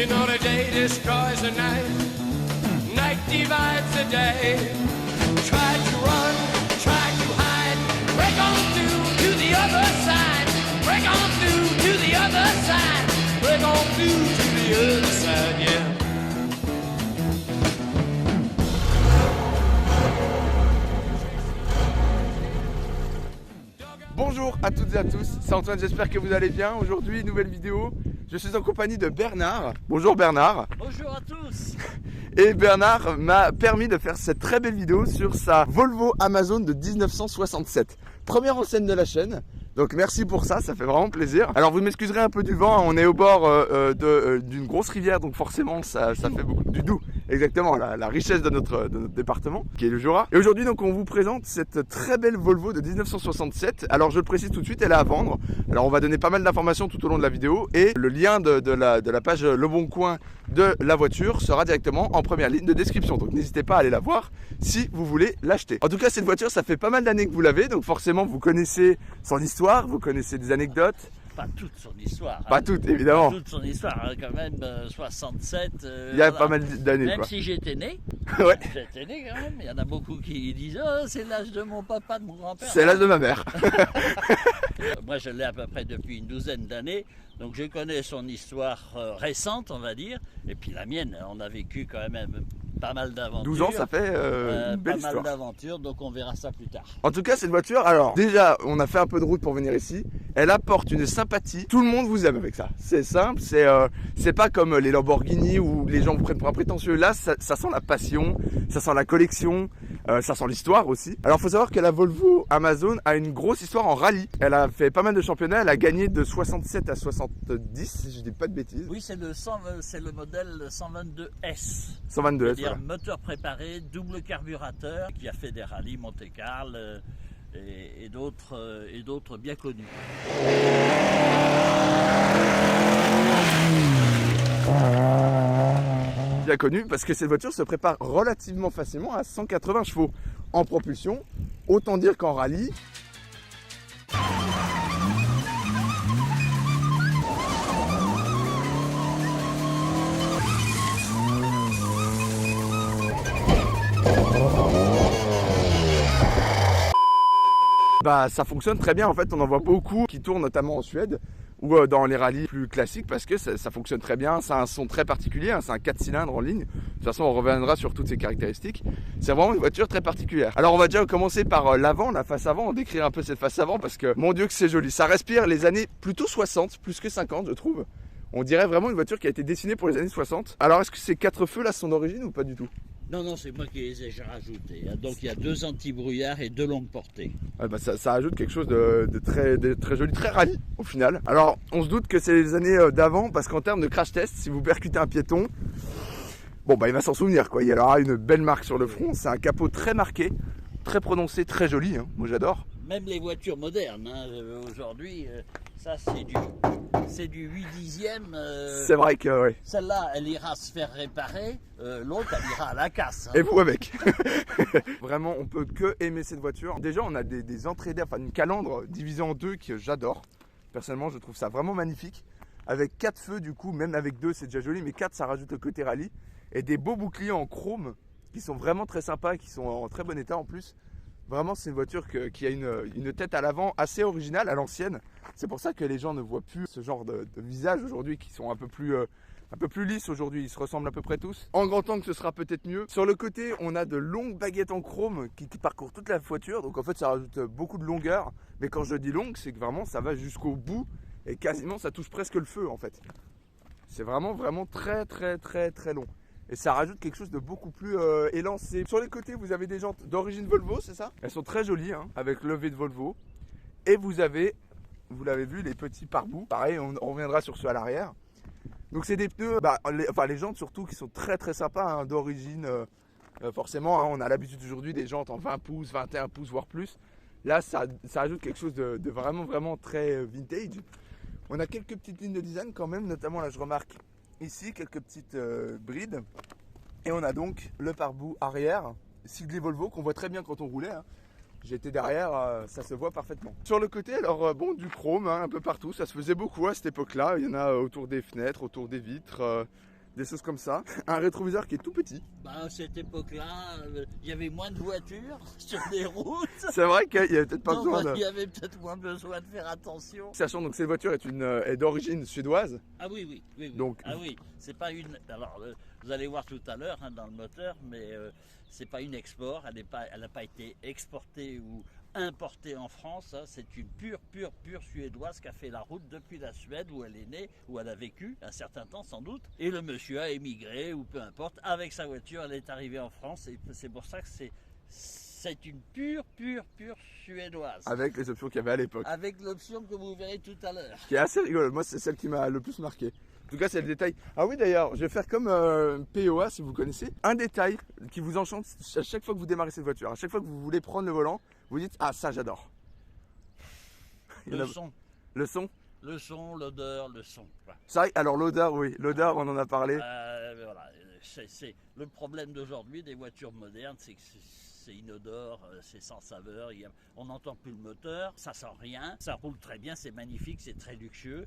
You know the day destroys the night, night divides the day. Try to run, try to hide, break on through to the other side, break on through to the other side, break on through to the other side, yeah. Bonjour à toutes et à tous, c'est Antoine, j'espère que vous allez bien. Aujourd'hui, nouvelle vidéo. Je suis en compagnie de Bernard. Bonjour Bernard. Bonjour à tous. Et Bernard m'a permis de faire cette très belle vidéo sur sa Volvo Amazon de 1967. Première en scène de la chaîne. Donc merci pour ça, ça fait vraiment plaisir. Alors vous m'excuserez un peu du vent, on est au bord d'une grosse rivière, donc forcément ça fait beaucoup du doux. Exactement, la richesse de notre département, qui est le Jura. Et aujourd'hui donc on vous présente cette très belle Volvo de 1967. Alors je le précise tout de suite, elle est à vendre. Alors on va donner pas mal d'informations tout au long de la vidéo. Et le lien de la page Le Bon Coin de la voiture sera directement en première ligne de description. Donc n'hésitez pas à aller la voir si vous voulez l'acheter. En tout cas cette voiture, ça fait pas mal d'années que vous l'avez, donc forcément vous connaissez son histoire, vous connaissez des anecdotes. Pas toute son histoire. Pas toute, évidemment. Pas toute son histoire, hein, quand même, 67. Il y a pas mal d'années. Même quoi. si j'étais né, Ouais. j'étais né quand même. Il y en a beaucoup qui disent « Oh, c'est l'âge de mon papa, de mon grand-père. » C'est l'âge de ma mère. Moi, je l'ai à peu près depuis une douzaine d'années. Donc, je connais son histoire récente, on va dire. Et puis la mienne, on a vécu quand même pas mal d'aventures. 12 ans, ça fait une belle pas histoire. mal d'aventures, donc on verra ça plus tard. En tout cas, cette voiture, alors déjà, on a fait un peu de route pour venir ici. Elle apporte une sympathie. Tout le monde vous aime avec ça. C'est simple, c'est pas comme les Lamborghini où les gens vous prennent pour un prétentieux. Là, ça sent la passion, ça sent la collection, ça sent l'histoire aussi. Alors, il faut savoir que la Volvo Amazon a une grosse histoire en rallye. Elle a fait pas mal de championnats. Elle a gagné de 67 à 70, si je dis pas de bêtises. Oui, c'est le modèle 122S. 122 S. C'est-à-dire moteur préparé, double carburateur, qui a fait des rallyes Monte-Carlo et d'autres bien connus. Bien connu parce que cette voiture se prépare relativement facilement à 180 chevaux en propulsion. Autant dire qu'en rallye, bah ça fonctionne très bien. En fait, on en voit beaucoup qui tournent notamment en Suède ou dans les rallyes plus classiques parce que ça fonctionne très bien. Ça a un son très particulier, hein, c'est un 4 cylindres en ligne. De toute façon, on reviendra sur toutes ces caractéristiques. C'est vraiment une voiture très particulière. Alors, on va déjà commencer par l'avant, la face avant, décrire un peu cette face avant parce que mon Dieu que c'est joli. Ça respire les années plutôt 60, plus que 50, je trouve. On dirait vraiment une voiture qui a été dessinée pour les années 60. Alors, est-ce que ces 4 feux là sont d'origine ou pas du tout? Non, c'est moi qui les ai rajoutés. Donc il y a 2 anti-brouillards et 2 longues portées. Ouais, bah ça ajoute quelque chose de très joli, très rallye au final. Alors on se doute que c'est les années d'avant parce qu'en termes de crash test, si vous percutez un piéton, bon bah il va s'en souvenir quoi. Il y aura une belle marque sur le front, c'est un capot très marqué, très prononcé, très joli, hein. Moi j'adore. Même les voitures modernes, hein, aujourd'hui, ça c'est du 8 dixième. C'est vrai que oui. Celle-là, elle ira se faire réparer, l'autre, elle ira à la casse. Hein. Et vous avec. Vraiment, on peut que aimer cette voiture. Déjà, on a des entrées d'air, enfin une calandre divisée en 2 que j'adore. Personnellement, je trouve ça vraiment magnifique. Avec 4 feux, du coup, même avec 2, c'est déjà joli, mais 4, ça rajoute le côté rallye. Et des beaux boucliers en chrome qui sont vraiment très sympas, qui sont en très bon état en plus. Vraiment, c'est une voiture qui a une tête à l'avant assez originale à l'ancienne. C'est pour ça que les gens ne voient plus ce genre de visage aujourd'hui qui sont un peu plus lisses aujourd'hui. Ils se ressemblent à peu près tous. En grand angle, ce sera peut-être mieux. Sur le côté, on a de longues baguettes en chrome qui parcourent toute la voiture. Donc en fait, ça rajoute beaucoup de longueur. Mais quand je dis longue, c'est que vraiment, ça va jusqu'au bout. Et quasiment, ça touche presque le feu en fait. C'est vraiment très long. Et ça rajoute quelque chose de beaucoup plus élancé. Sur les côtés, vous avez des jantes d'origine Volvo, c'est ça? Elles sont très jolies, hein, avec levée de Volvo. Et vous l'avez vu, les petits pare-boues. Pareil, on reviendra sur ceux à l'arrière. Donc c'est des pneus, les jantes surtout qui sont très sympas, hein, d'origine. Forcément, hein, on a l'habitude aujourd'hui des jantes en 20 pouces, 21 pouces, voire plus. Là, ça ajoute quelque chose de vraiment très vintage. On a quelques petites lignes de design quand même, notamment là je remarque ici quelques petites brides. Et on a donc le pare-boue arrière, siglé Volvo, qu'on voit très bien quand on roulait. Hein. J'étais derrière, ça se voit parfaitement. Sur le côté, alors bon, du chrome, hein, un peu partout, ça se faisait beaucoup à cette époque-là. Il y en a autour des fenêtres, autour des vitres. des choses comme ça. Un rétroviseur qui est tout petit. Bah, à cette époque-là, il y avait moins de voitures sur les routes. C'est vrai qu'il y avait peut-être pas Non, besoin bah, de... il y avait peut-être moins besoin de faire attention. Sachant donc que cette voiture est d'origine suédoise. Ah oui, oui, oui, oui. Donc- Ah oui, c'est pas une. Alors, vous allez voir tout à l'heure hein, dans le moteur, mais c'est pas une export. Elle n'a pas été exportée ou importée en France. Hein. C'est une pure suédoise qui a fait la route depuis la Suède où elle est née, où elle a vécu un certain temps sans doute. Et le monsieur a émigré ou peu importe avec sa voiture. Elle est arrivée en France et c'est pour ça que c'est une pure suédoise. Avec les options qu'il y avait à l'époque. Avec l'option que vous verrez tout à l'heure. Qui est assez rigolo. Moi, c'est celle qui m'a le plus marqué. En tout cas, c'est le détail. Ah oui, d'ailleurs, je vais faire comme POA, si vous connaissez. Un détail qui vous enchante à chaque fois que vous démarrez cette voiture. À chaque fois que vous voulez prendre le volant, vous dites « Ah, ça, j'adore ». Le son. Le son. Le son, l'odeur, le son. Voilà. C'est vrai, alors l'odeur, oui. L'odeur, on en a parlé. Voilà. C'est le problème d'aujourd'hui des voitures modernes, c'est que c'est inodore, c'est sans saveur. On n'entend plus le moteur, ça sent rien. Ça roule très bien, c'est magnifique, c'est très luxueux,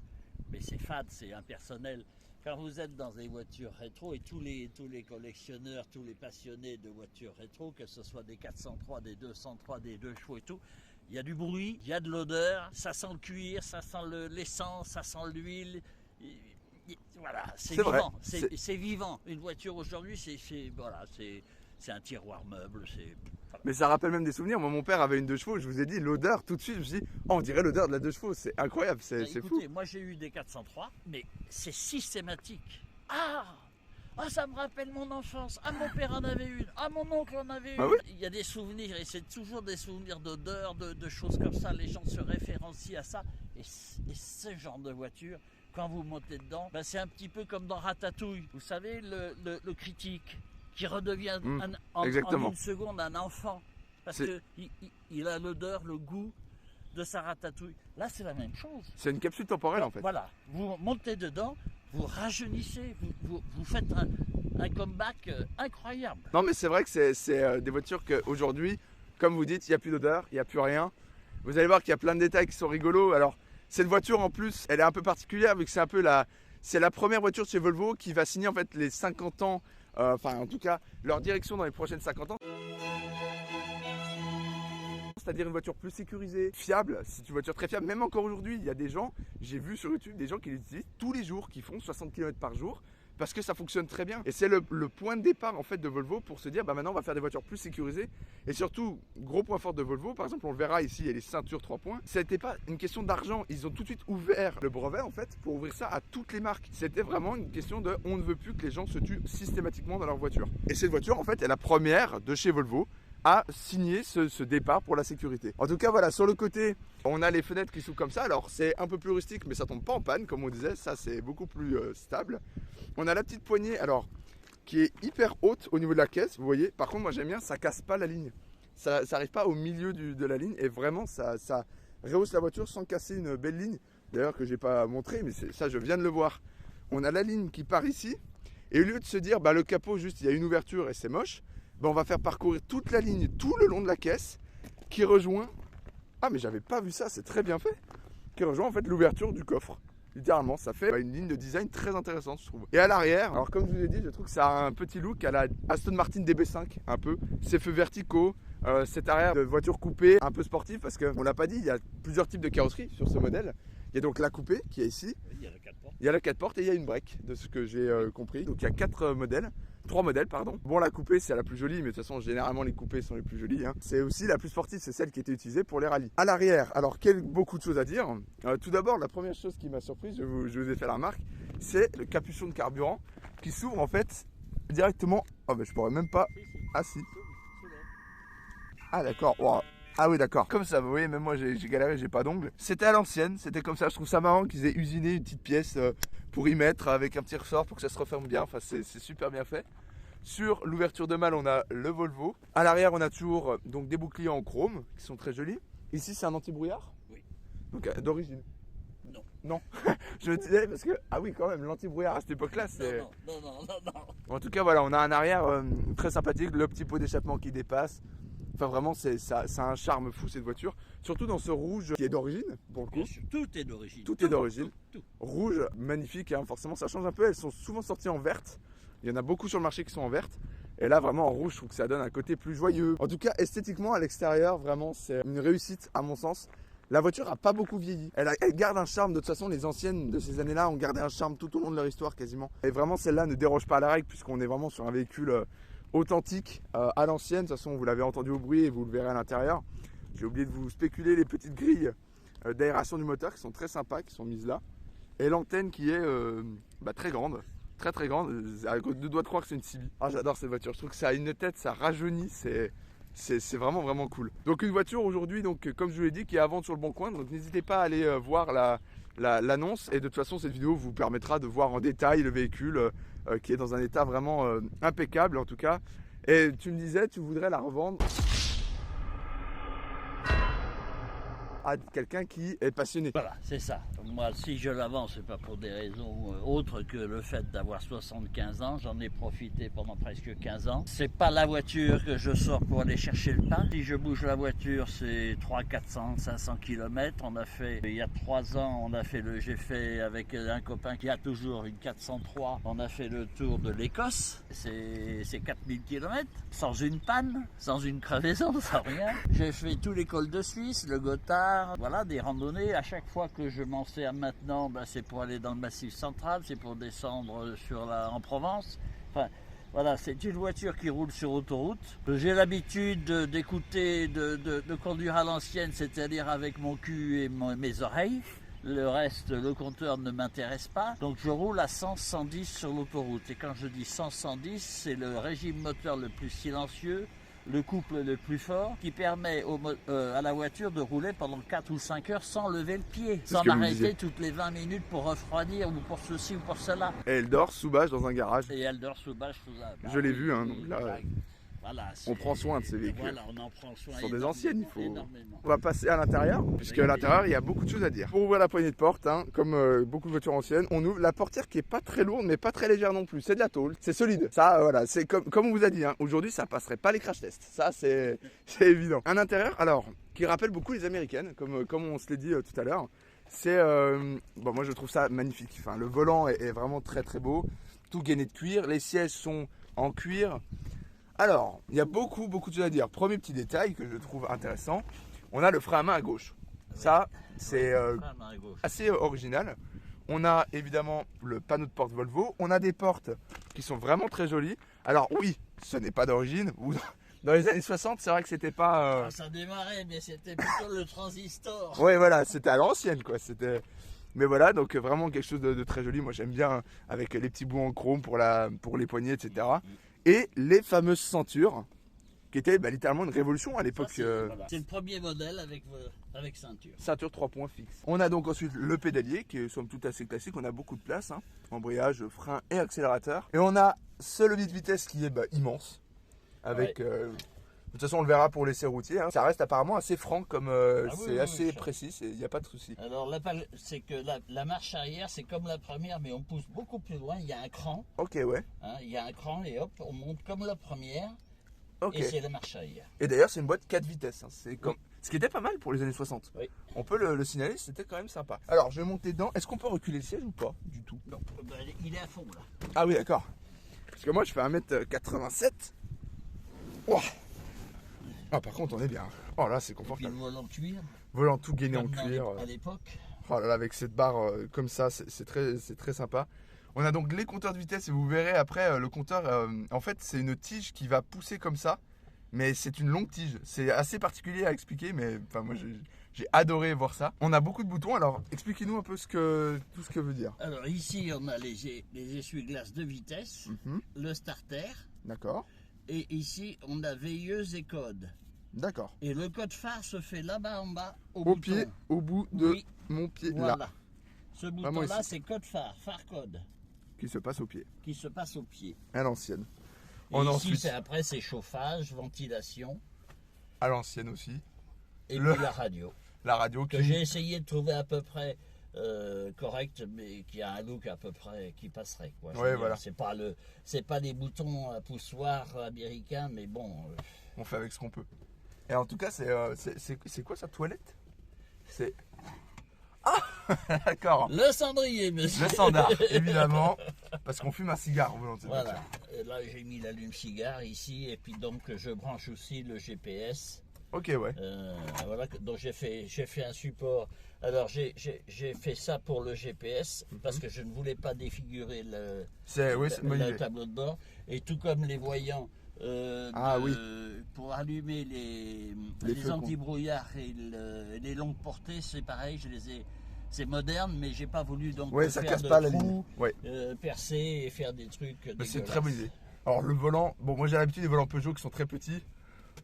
mais c'est fade, c'est impersonnel. Quand vous êtes dans des voitures rétro, et tous les collectionneurs, tous les passionnés de voitures rétro, que ce soit des 403, des 203, des 2 chevaux et tout, il y a du bruit, il y a de l'odeur, ça sent le cuir, ça sent l'essence, ça sent l'huile. Voilà, c'est vivant. C'est vivant. Une voiture aujourd'hui, c'est un tiroir meuble. Voilà. Mais ça rappelle même des souvenirs. Moi, mon père avait une 2 chevaux. Je vous ai dit, l'odeur, tout de suite, je me suis dit, oh, on dirait l'odeur de la 2 chevaux. C'est incroyable, c'est fou. Écoutez, moi j'ai eu des 403, mais c'est systématique. Ah, ça me rappelle mon enfance. Ah, mon père en avait une. Ah, mon oncle en avait une. Ah oui. Il y a des souvenirs, et c'est toujours des souvenirs d'odeur, de choses comme ça. Les gens se référencient à ça. Et ce genre de voiture, quand vous montez dedans, ben c'est un petit peu comme dans Ratatouille. Vous savez, le critique qui redevient en une seconde un enfant. Parce qu'il a l'odeur, le goût de sa ratatouille. Là, c'est la même chose. C'est une capsule temporelle, en fait. Voilà, vous montez dedans, vous rajeunissez, vous faites un comeback incroyable. Non, mais c'est vrai que c'est des voitures qu'aujourd'hui, comme vous dites, il n'y a plus d'odeur, il n'y a plus rien. Vous allez voir qu'il y a plein de détails qui sont rigolos. Alors, cette voiture, en plus, elle est un peu particulière, vu que c'est la première voiture de chez Volvo qui va signer en fait les 50 ans, enfin en tout cas leur direction dans les prochaines 50 ans. C'est-à-dire une voiture plus sécurisée, fiable, c'est une voiture très fiable. Même encore aujourd'hui, il y a des gens, j'ai vu sur YouTube, des gens qui l'utilisent tous les jours, qui font 60 km par jour, parce que ça fonctionne très bien. Et c'est le point de départ en fait de Volvo pour se dire, bah maintenant on va faire des voitures plus sécurisées. Et surtout, gros point fort de Volvo, par exemple on le verra ici, il y a les ceintures 3 points. C'était pas une question d'argent, ils ont tout de suite ouvert le brevet en fait pour ouvrir ça à toutes les marques. C'était vraiment une question de, on ne veut plus que les gens se tuent systématiquement dans leur voiture. Et cette voiture en fait est la première de chez Volvo à signer ce départ pour la sécurité. En tout cas voilà, sur le côté on a les fenêtres qui s'ouvrent comme ça, alors c'est un peu plus rustique mais ça tombe pas en panne comme on disait, ça c'est beaucoup plus stable. On a la petite poignée alors qui est hyper haute au niveau de la caisse, vous voyez, par contre moi j'aime bien, ça casse pas la ligne, ça n'arrive pas au milieu de la ligne et vraiment ça rehausse la voiture sans casser une belle ligne, d'ailleurs que j'ai pas montré mais ça je viens de le voir. On a la ligne qui part ici et au lieu de se dire bah le capot juste il y a une ouverture et c'est moche, ben on va faire parcourir toute la ligne, tout le long de la caisse, qui rejoint... Ah mais j'avais pas vu ça, c'est très bien fait. Qui rejoint en fait l'ouverture du coffre. Littéralement, ça fait une ligne de design très intéressante je trouve. Et à l'arrière, alors comme je vous ai dit, je trouve que ça a un petit look à la Aston Martin DB5 un peu. Ces feux verticaux, cet arrière de voiture coupée, un peu sportif parce qu'on l'a pas dit, il y a plusieurs types de carrosserie sur ce modèle. Il y a donc la coupée qui est ici. Il y a la 4 portes. Il y a la 4 portes et il y a une break de ce que j'ai compris. Donc il y a 3 modèles pardon. Bon la coupée c'est la plus jolie mais de toute façon généralement les coupées sont les plus jolies hein. C'est aussi la plus sportive, c'est celle qui était utilisée pour les rallyes. À l'arrière, alors beaucoup de choses à dire. Tout d'abord la première chose qui m'a surprise, je vous ai fait la remarque, c'est le capuchon de carburant qui s'ouvre en fait directement. Oh mais je pourrais même pas. Ah si. Ah d'accord. Wow. Ah oui d'accord, comme ça, vous voyez, même moi j'ai galéré, j'ai pas d'ongles. C'était à l'ancienne, c'était comme ça, je trouve ça marrant qu'ils aient usiné une petite pièce pour y mettre avec un petit ressort pour que ça se referme bien, enfin c'est super bien fait. Sur l'ouverture de malle, on a le Volvo. À l'arrière, on a toujours donc, des boucliers en chrome qui sont très jolis. Ici, c'est un anti-brouillard. Oui. Donc d'origine. Non. Non. Je me disais parce que, ah oui quand même, l'anti-brouillard à cette époque-là, c'est... Non. En tout cas, voilà, on a un arrière très sympathique, le petit pot d'échappement qui dépasse. Enfin vraiment, ça a un charme fou cette voiture. Surtout dans ce rouge qui est d'origine, pour le coup. Bien sûr, tout est d'origine. Tout est d'origine. Tout. Rouge, magnifique, hein. Forcément ça change un peu. Elles sont souvent sorties en verte. Il y en a beaucoup sur le marché qui sont en verte. Et là vraiment en rouge, je trouve que ça donne un côté plus joyeux. En tout cas, esthétiquement à l'extérieur, vraiment c'est une réussite à mon sens. La voiture a pas beaucoup vieilli. Elle garde un charme. De toute façon, les anciennes de ces années-là ont gardé un charme tout au long de leur histoire quasiment. Et vraiment, celle-là ne déroge pas à la règle puisqu'on est vraiment sur un véhicule authentique à l'ancienne. De toute façon, vous l'avez entendu au bruit et vous le verrez à l'intérieur. J'ai oublié de vous spéculer les petites grilles d'aération du moteur qui sont très sympas, qui sont mises là. Et l'antenne qui est très grande. Très grande. À deux doigts de croire que c'est une Cibi. Ah, j'adore cette voiture. Je trouve que ça a une tête, ça rajeunit. C'est vraiment cool. Donc une voiture aujourd'hui, donc comme je vous l'ai dit, qui est à vendre sur le Bon Coin. Donc n'hésitez pas à aller voir l'annonce. Et de toute façon, cette vidéo vous permettra de voir en détail le véhicule qui est dans un état vraiment impeccable en tout cas. Et tu me disais, tu voudrais la revendre à quelqu'un qui est passionné. Voilà, c'est ça. Moi, si je la vends, c'est pas pour des raisons autres que le fait d'avoir 75 ans. J'en ai profité pendant presque 15 ans. C'est pas la voiture que je sors pour aller chercher le pain. Si je bouge la voiture, c'est 300, 400, 500 km. On a fait, il y a 3 ans, j'ai fait avec un copain qui a toujours une 403. On a fait le tour de l'Écosse. C'est 4000 km. Sans une panne, sans une crevaison, sans rien. J'ai fait tous les cols de Suisse, le Gothard. Voilà, des randonnées. À chaque fois que je m'en sers maintenant, c'est pour aller dans le Massif central, c'est pour descendre en Provence. Enfin, voilà, c'est une voiture qui roule sur autoroute. J'ai l'habitude d'écouter, de conduire à l'ancienne, c'est-à-dire avec mon cul et mes oreilles. Le reste, le compteur ne m'intéresse pas. Donc je roule à 100-110 sur l'autoroute. Et quand je dis 100-110, c'est le régime moteur le plus silencieux, le couple le plus fort, qui permet à la voiture de rouler pendant 4 ou 5 heures sans lever le pied, sans m'arrêter toutes les 20 minutes pour refroidir ou pour ceci ou pour cela. Et elle dort sous bâche dans un garage. Et elle dort sous bâche. Je l'ai vu, hein, donc là, voilà, on prend soin de ces véhicules. Voilà, on en prend soin. Ce sont des anciennes, il faut. Énormément. On va passer à l'intérieur, puisque à l'intérieur il y a beaucoup de choses à dire. Pour ouvrir la poignée de porte, hein, comme beaucoup de voitures anciennes, on ouvre la portière qui est pas très lourde, mais pas très légère non plus. C'est de la tôle, c'est solide. Ça, voilà, c'est comme on vous a dit. Hein, aujourd'hui, ça passerait pas les crash tests. Ça, c'est évident. Un intérieur, alors, qui rappelle beaucoup les américaines, comme on se l'est dit tout à l'heure. C'est, moi je trouve ça magnifique. Enfin, le volant est vraiment très beau. Tout gainé de cuir. Les sièges sont en cuir. Alors, il y a beaucoup de choses à dire. Premier petit détail que je trouve intéressant, on a le frein à main à gauche. Ça, c'est assez original. On a évidemment le panneau de porte Volvo. On a des portes qui sont vraiment très jolies. Alors oui, ce n'est pas d'origine. Dans les années 60, c'est vrai que c'était pas... Ça démarrait, mais c'était plutôt le transistor. Ouais, voilà, c'était à l'ancienne, quoi. Mais voilà, donc vraiment quelque chose de très joli. Moi, j'aime bien avec les petits bouts en chrome pour les poignées, etc. Et les fameuses ceintures, qui étaient littéralement une révolution à l'époque. C'est le premier modèle avec ceinture. Ceinture 3 points fixe. On a donc ensuite le pédalier, qui est somme toute assez classique. On a beaucoup de place, hein, embrayage, frein et accélérateur. Et on a ce levier de vitesse qui est immense. Avec, de toute façon, on le verra pour l'essai routier. Hein. Ça reste apparemment assez franc, comme c'est assez précis, il n'y a pas de souci. Alors, c'est que la marche arrière, c'est comme la première, mais on pousse beaucoup plus loin. Il y a un cran. Ok, ouais. Hein, il y a un cran et hop, on monte comme la première. Ok. Et c'est la marche arrière. Et d'ailleurs, c'est une boîte 4 vitesses. Hein. C'est comme... Ce qui était pas mal pour les années 60. Oui. On peut le signaler, c'était quand même sympa. Alors, je vais monter dedans. Est-ce qu'on peut reculer le siège ou pas du tout? Non, il est à fond là. Ah oui, d'accord. Parce que moi, je fais 1m87. Wow. Ah, par contre, on est bien. Oh là, c'est Et puis confortable. le volant cuir. Volant tout gainé en comme cuir. à l'époque. Oh là là, avec cette barre comme ça, c'est très sympa. On a donc les compteurs de vitesse et vous verrez après le compteur. En fait, c'est une tige qui va pousser comme ça. Mais c'est une longue tige. C'est assez particulier à expliquer, mais enfin, moi j'ai adoré voir ça. On a beaucoup de boutons, alors expliquez-nous un peu tout ce que veut dire. Alors ici, on a les essuie-glaces de vitesse, le starter. D'accord. Et ici, on a veilleuse et code. D'accord. Et le code phare se fait là-bas en bas, au Au bouton. pied, au bout de Oui. mon pied Voilà. là. Ce Vraiment bouton-là, ici. c'est code phare, phare code, Qui se passe au pied. qui se passe au pied. À l'ancienne. Et On a ici, ensuite après, c'est chauffage, ventilation, à l'ancienne aussi. et Le- puis la radio. La radio Que qui... j'ai essayé de trouver à peu près correct, mais qui a un look à peu près qui passerait. Quoi. Je veux Ouais, dire, voilà. C'est pas des boutons à poussoir américains, mais bon. On fait avec ce qu'on peut. Et en tout cas, c'est quoi sa toilette? C'est... Ah d'accord. Le cendrier, monsieur. Le standard, évidemment, parce qu'on fume un cigare au volant de cette Voilà. voiture. Et là, j'ai mis l'allume-cigare ici, et puis donc je branche aussi le GPS. Ok, ouais. Voilà, donc j'ai fait un support. Alors j'ai fait ça pour le GPS parce que je ne voulais pas défigurer C'est une bonne le idée. tableau de bord. Et tout comme les voyants, Oui. pour allumer les feux anti-brouillards et les longues portées, c'est pareil, c'est moderne, mais j'ai pas voulu donc Ouais, ça faire casse de pas la trous, ligne. Ouais. percer et faire des trucs. Mais c'est une dégueulasses. très bonne idée. Alors le volant, bon moi j'ai l'habitude des volants Peugeot qui sont très petits.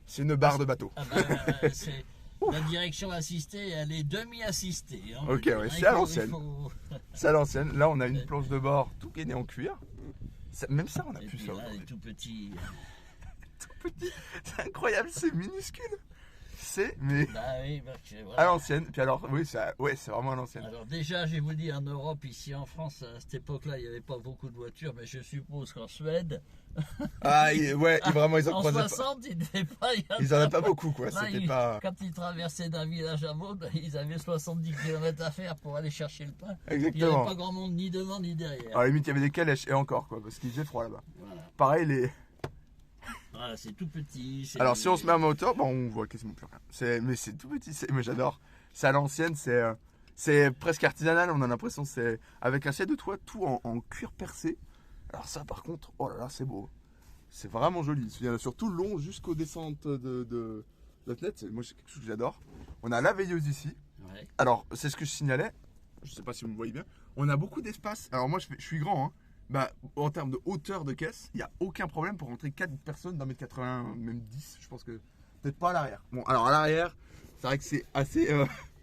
C'est une barre de bateau. Ah c'est la direction assistée, elle est demi-assistée. Hein, Ok, on va ouais, dire. c'est à Il l'ancienne. faut- C'est à l'ancienne. Là on a une planche de bord tout gainé en cuir. Même ça on a Et plus puis ça là, aujourd'hui. les tout petits. C'est incroyable, c'est minuscule. C'est mais Bah oui, parce que, à voilà. l'ancienne. Puis alors oui, c'est vraiment à l'ancienne. Alors déjà, je vais vous dire, en Europe, ici en France, à cette époque-là, il n'y avait pas beaucoup de voitures, mais je suppose qu'en Suède, Vraiment ils en en croisaient pas. 60, ils n'avaient pas. Ils en avaient pas beaucoup quoi. Là, C'était pas Quand ils traversaient d'un village à l'autre, ils avaient 70 km à faire pour aller chercher le pain. Il n'y avait exactement. pas grand monde ni devant ni derrière. À la limite il y avait des calèches et encore quoi, parce qu'il faisait froid là-bas. Voilà. Pareil les. Voilà, c'est tout petit. Alors si on se met à moteur, bon, on voit quasiment plus rien. Mais c'est tout petit, mais j'adore. C'est à l'ancienne, c'est presque artisanal, on a l'impression c'est avec un siège de toit tout en cuir percé. Alors ça par contre, oh là là, c'est beau. C'est vraiment joli. Il y en a sur tout le long jusqu'aux descentes de la fenêtre. Moi c'est quelque chose que j'adore. On a la veilleuse ici. Ouais. Alors c'est ce que je signalais. Je sais pas si vous me voyez bien. On a beaucoup d'espace. Alors moi je suis grand, hein. Bah, en termes de hauteur de caisse, il n'y a aucun problème pour rentrer 4 personnes d'un mètre 80, même 10, je pense que peut-être pas à l'arrière. Bon, alors à l'arrière, c'est vrai que c'est assez.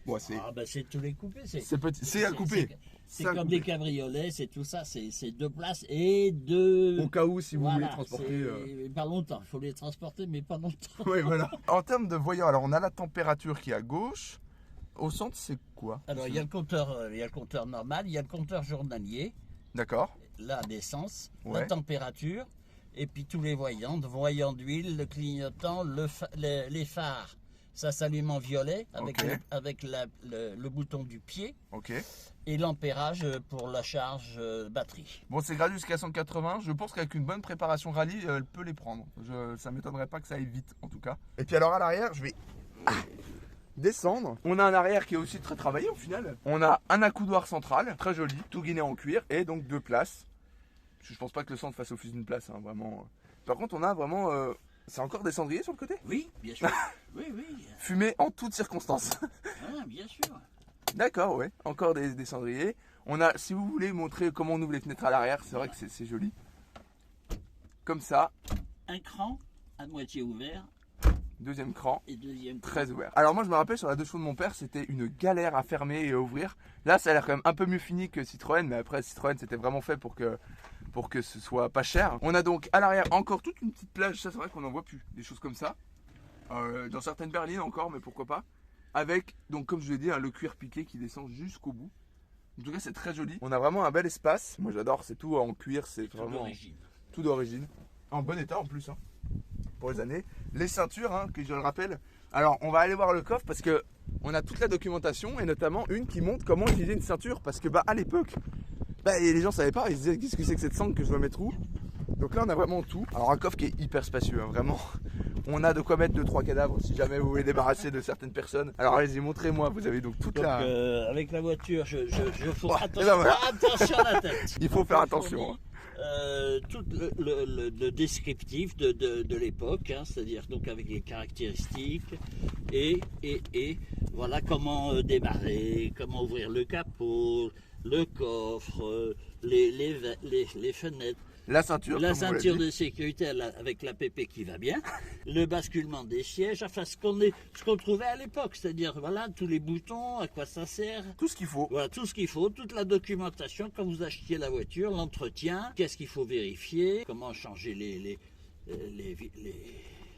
Bon, c'est Ah, bah, c'est tous les coupés. petit, c'est à couper. C'est à comme couper. des cabriolets, c'est tout ça, c'est deux places et deux. Au cas où, si vous Voilà, voulez transporter. c'est pas longtemps, il faut les transporter, mais pas longtemps. Oui, voilà. En termes de voyants, alors on a la température qui est à gauche. Au centre, c'est quoi? Alors il y a le compteur normal, il y a le compteur journalier, D'accord. la d'essence, Ouais. la température, et puis tous les voyants, d'huile, le clignotant, les phares. Ça s'allume en violet avec, Ok. avec le bouton du pied Ok. et l'ampérage pour la charge batterie. Bon, c'est gradué jusqu'à 180. Je pense qu'avec une bonne préparation rallye, elle peut les prendre. Ça m'étonnerait pas que ça aille vite, en tout cas. Et puis alors à l'arrière, je vais descendre. On a un arrière qui est aussi très travaillé au final. On a un accoudoir central, très joli, tout guiné en cuir, et donc 2 places. Je pense pas que le centre fasse office d'une place, hein, vraiment. Par contre, on a vraiment... c'est encore des cendriers sur le côté? Oui, bien sûr. Oui. Fumé en toutes circonstances. Ah, bien sûr. D'accord, ouais. Encore des cendriers. On a, si vous voulez montrer comment on ouvre les fenêtres à l'arrière, c'est vrai que c'est joli. Comme ça, Un cran à moitié ouvert deuxième cran. et deuxième cran. Très ouvert. Alors moi je me rappelle sur la 2 chevaux de mon père c'était une galère à fermer et à ouvrir. Là ça a l'air quand même un peu mieux fini que Citroën, mais après Citroën c'était vraiment fait pour que ce soit pas cher. On a donc à l'arrière encore toute une petite plage, ça c'est vrai qu'on n'en voit plus, des choses comme ça. Dans certaines berlines encore, mais pourquoi pas. Avec donc comme je vous l'ai dit le cuir piqué qui descend jusqu'au bout. En tout cas c'est très joli. On a vraiment un bel espace. Moi j'adore, c'est tout en cuir, c'est Tout vraiment d'origine. tout d'origine. En bon état en plus, hein, pour les années. Les ceintures, hein, que je le rappelle. Alors, on va aller voir le coffre parce que on a toute la documentation et notamment une qui montre comment utiliser une ceinture. Parce que à l'époque, les gens savaient pas. Ils se disaient qu'est-ce que c'est que cette sangle que je dois mettre où. Donc là, on a vraiment tout. Alors, un coffre qui est hyper spacieux, hein, vraiment. On a de quoi mettre 2-3 cadavres si jamais vous voulez débarrasser de certaines personnes. Alors, allez-y, montrez-moi. Vous avez donc toute Donc, la. avec la voiture, je faut Oh, attention, et ben voilà. attention à la tête. Il faut faire attention, hein. Tout le descriptif de l'époque, hein, c'est-à-dire donc avec les caractéristiques et voilà comment démarrer, comment ouvrir le capot, le coffre, les fenêtres. La ceinture. La comme on l'a ceinture dit. de sécurité avec l'APP qui va bien, le basculement des sièges, enfin ce qu'on trouvait à l'époque, c'est-à-dire voilà tous les boutons, à quoi ça sert, Tout ce qu'il faut. voilà tout ce qu'il faut, toute la documentation quand vous achetiez la voiture, l'entretien, qu'est-ce qu'il faut vérifier, comment changer les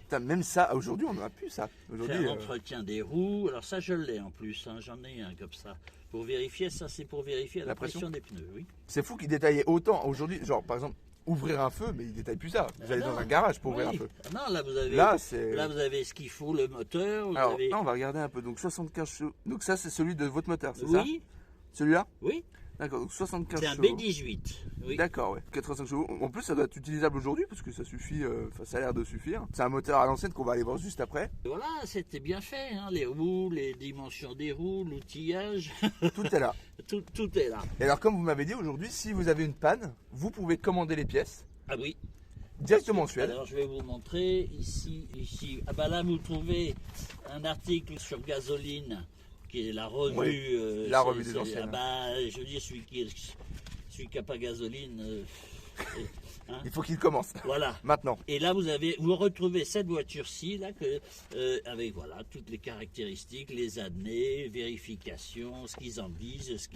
Putain, même ça, aujourd'hui, on n'en a plus ça. Aujourd'hui, faire l'entretien des roues. Alors ça je l'ai en plus, hein, j'en ai un comme ça. Pour vérifier, ça c'est pour vérifier la La pression pression des pneus, oui. c'est fou qu'ils détaillaient autant aujourd'hui. Genre, par exemple, ouvrir un feu, mais il détaille plus ça. Vous allez non. dans un garage pour ouvrir un Oui. feu. Ah non, là vous avez, Là, c'est... là, vous avez ce qu'il faut, le moteur. Vous Alors, avez... là, on va regarder un peu. Donc, 75 chevaux. Donc, ça, c'est celui de votre moteur, c'est ça? Oui, Celui-là? oui. D'accord, donc 75 C'est un chevaux. B18. Oui. D'accord, ouais. 85 chevaux. En plus, ça doit être utilisable aujourd'hui parce que ça suffit, ça a l'air de suffire. C'est un moteur à l'ancienne qu'on va aller voir juste après. Voilà, c'était bien fait. Hein, les roues, les dimensions des roues, l'outillage, Tout est là. tout est là. Et alors, comme vous m'avez dit aujourd'hui, si vous avez une panne, vous pouvez commander les pièces Ah oui. directement en Suède. Alors je vais vous montrer ici. Ah bah là vous trouvez un article sur Gasoline qui est la revue. Oui, la revue des c'est- anciennes. Ah bah je veux dire celui qui n'a pas Gasoline. Hein, Il faut qu'il commence. voilà. Maintenant. Et là vous retrouvez cette voiture-ci là avec voilà toutes les caractéristiques, les années, vérification, ce qu'ils en disent,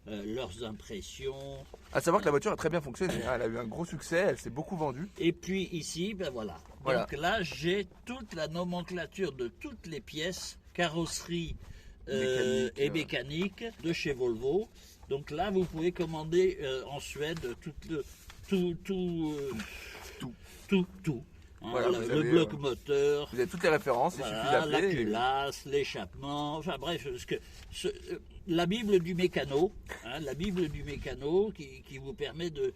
leurs impressions. À savoir que la voiture a très bien fonctionné. Hein. Elle a eu un gros succès, elle s'est beaucoup vendue. Et puis ici, ben voilà. Voilà. Donc là, j'ai toute la nomenclature de toutes les pièces, carrosserie Mécanique, et mécanique de chez Volvo. Donc là, vous pouvez commander en Suède tout. Hein, Voilà, vous le avez, bloc moteur, Vous avez toutes les références, il suffit voilà, la d'appeler. culasse, l'échappement, enfin bref, la Bible du mécano, hein, la Bible du mécano qui vous permet de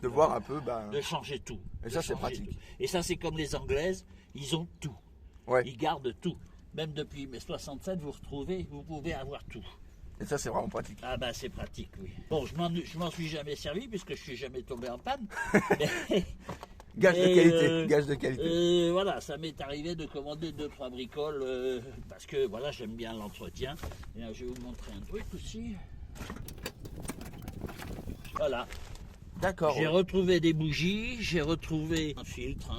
voir un peu. Bah, de changer tout. Et de ça, c'est changer pratique. tout. Et ça, c'est comme les Anglaises, ils ont tout. ouais. Ils gardent tout. Même depuis mai 67, vous pouvez avoir tout. Et ça, c'est vraiment pratique. Ah ben c'est pratique, oui. Bon, je m'en suis jamais servi puisque je suis jamais tombé en panne. Mais, Gage de Et, qualité. Gage de qualité. voilà, ça m'est arrivé de commander 2-3 bricoles parce que voilà, j'aime bien l'entretien. Et là, je vais vous montrer un truc aussi. Voilà, D'accord. j'ai retrouvé des bougies, j'ai retrouvé un filtre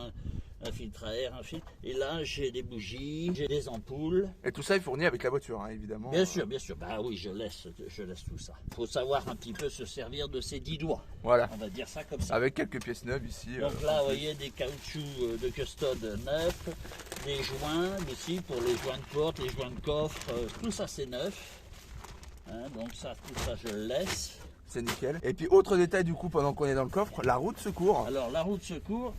à air, un filtre. Et là, j'ai des bougies, j'ai des ampoules. Et tout ça est fourni avec la voiture, hein, évidemment. Bien sûr, bien sûr. Bah oui, je laisse tout ça. Il faut savoir un petit peu se servir de ses 10 doigts. Voilà. On va dire ça comme ça. Avec quelques pièces neuves ici. Donc là, vous voyez des caoutchoucs de custode neufs, des joints aussi pour les joints de porte, les joints de coffre, tout ça c'est neuf. Hein, donc ça, tout ça je le laisse. C'est nickel. Et puis, autre détail du coup, pendant qu'on est dans le coffre, la roue de secours. Alors la roue de secours,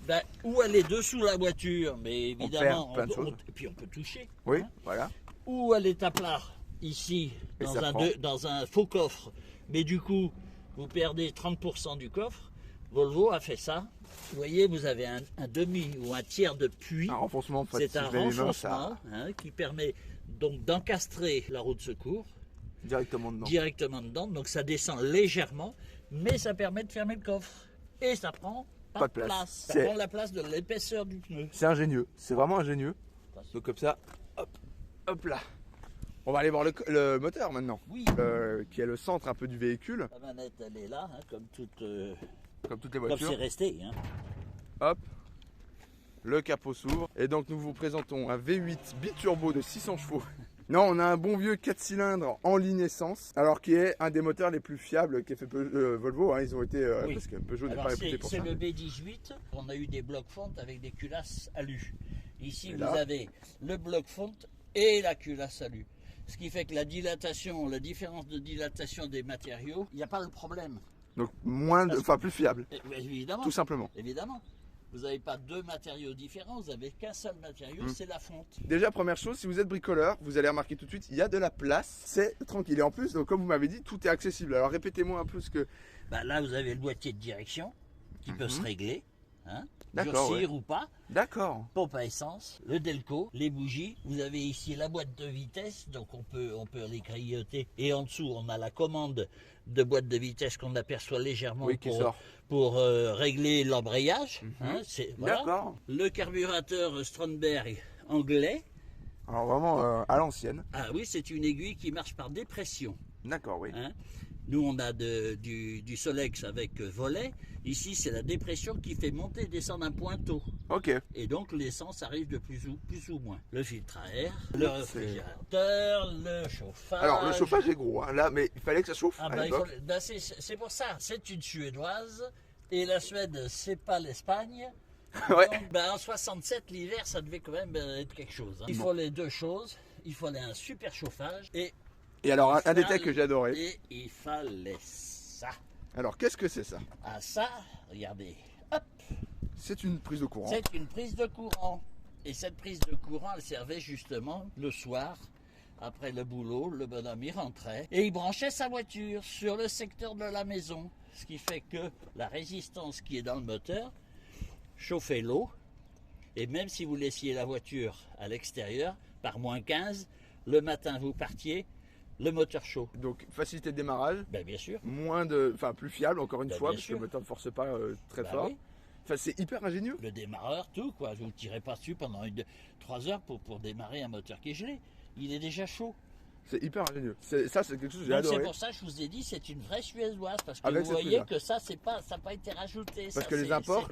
ben, où elle est dessous la voiture, mais évidemment, perd plein de choses. et puis on peut toucher. Oui, hein. voilà. Ou elle est à plat, ici, Et dans ça un, prend. dans un faux coffre, mais du coup, vous perdez 30% du coffre. Volvo a fait ça. Vous voyez, vous avez un demi ou un tiers de puits. Un renfoncement, en fait, C'est si un vous avez les mains, renfoncement ça- hein, qui permet donc d'encastrer la roue de secours directement dedans. directement dedans. Donc ça descend légèrement, mais ça permet de fermer le coffre. Et ça prend pas de place. Ça C'est- prend la place de l'épaisseur du pneu. C'est ingénieux. C'est vraiment ingénieux. Donc, comme ça, hop, hop là. On va aller voir le moteur maintenant. Oui, Qui est le centre un peu du véhicule, la manette elle est là, hein, comme toutes comme toutes les comme voitures. c'est resté. Hein. Hop, le capot s'ouvre. Et donc nous vous présentons un V8 biturbo de 600 chevaux. Non, on a un bon vieux 4 cylindres en ligne essence, alors qui est un des moteurs les plus fiables qui est fait Volvo. Hein, ils ont été, Oui. parce que Peugeot n'est Alors pas réputé pour c'est ça. le B18. On a eu des blocs fontes avec des culasses alu. Ici Et vous là avez le bloc fonte et la culasse alu. Ce qui fait que la dilatation, la différence de dilatation des matériaux, il n'y a pas de problème. Donc enfin plus fiable, Évidemment. tout simplement. Évidemment. Vous n'avez pas deux matériaux différents, vous n'avez qu'un seul matériau, c'est la fonte. Déjà, première chose, si vous êtes bricoleur, vous allez remarquer tout de suite, il y a de la place, c'est tranquille. Et en plus, donc, comme vous m'avez dit, tout est accessible. Alors répétez-moi un peu ce que... Bah, là, vous avez le boîtier de direction qui peut se régler, hein, D'accord, durcir ou pas. D'accord. Pompe à essence, le Delco, les bougies. Vous avez ici la boîte de vitesse, donc on peut les grignoter. Et en dessous, on a la commande de boîte de vitesse qu'on aperçoit légèrement Oui, qui sort. pour régler l'embrayage. Hein, voilà. D'accord. Le carburateur Strandberg anglais. Alors vraiment à l'ancienne. Ah oui, c'est une aiguille qui marche par dépression. D'accord, oui. Hein. Nous, on a du Solex avec volet. Ici, c'est la dépression qui fait monter et descendre un pointeau. Ok. Et donc, l'essence arrive de plus ou moins. Le filtre à air, le réfrigérateur, le chauffage. Alors le chauffage est gros, hein, là, mais il fallait que ça chauffe Ah à ben, l'époque. c'est pour ça. C'est une Suédoise. Et la Suède, c'est pas l'Espagne. Ouais. Donc, ben, en 67, l'hiver, ça devait quand même être quelque chose. Hein. Il faut les deux choses. Il fallait un super chauffage Et alors un détail que j'ai adoré. et il fallait ça. Alors, qu'est-ce que c'est ça? Ah ça, regardez, hop, C'est une prise de courant. c'est une prise de courant. Et cette prise de courant, elle servait justement le soir, après le boulot, le bonhomme y rentrait et il branchait sa voiture sur le secteur de la maison. Ce qui fait que la résistance qui est dans le moteur chauffait l'eau. Et même si vous laissiez la voiture à l'extérieur, par moins 15, le matin vous partiez, le moteur chaud. Donc, facilité de démarrage, Ben bien sûr. enfin plus fiable encore une Bah, fois, bien parce que sûr. le moteur ne force pas très Bah fort. oui. Enfin, c'est hyper ingénieux. Le démarreur, tout quoi. Vous ne tirez pas dessus pendant 3 heures pour démarrer un moteur qui est gelé. Il est déjà chaud. C'est hyper ingénieux. Ça, c'est quelque chose que j'ai Donc c'est adoré. pour ça que je vous ai dit c'est une vraie suédoise parce que Avec vous cette voyez prise-là. que ça ça n'a pas été rajouté. Parce ça, que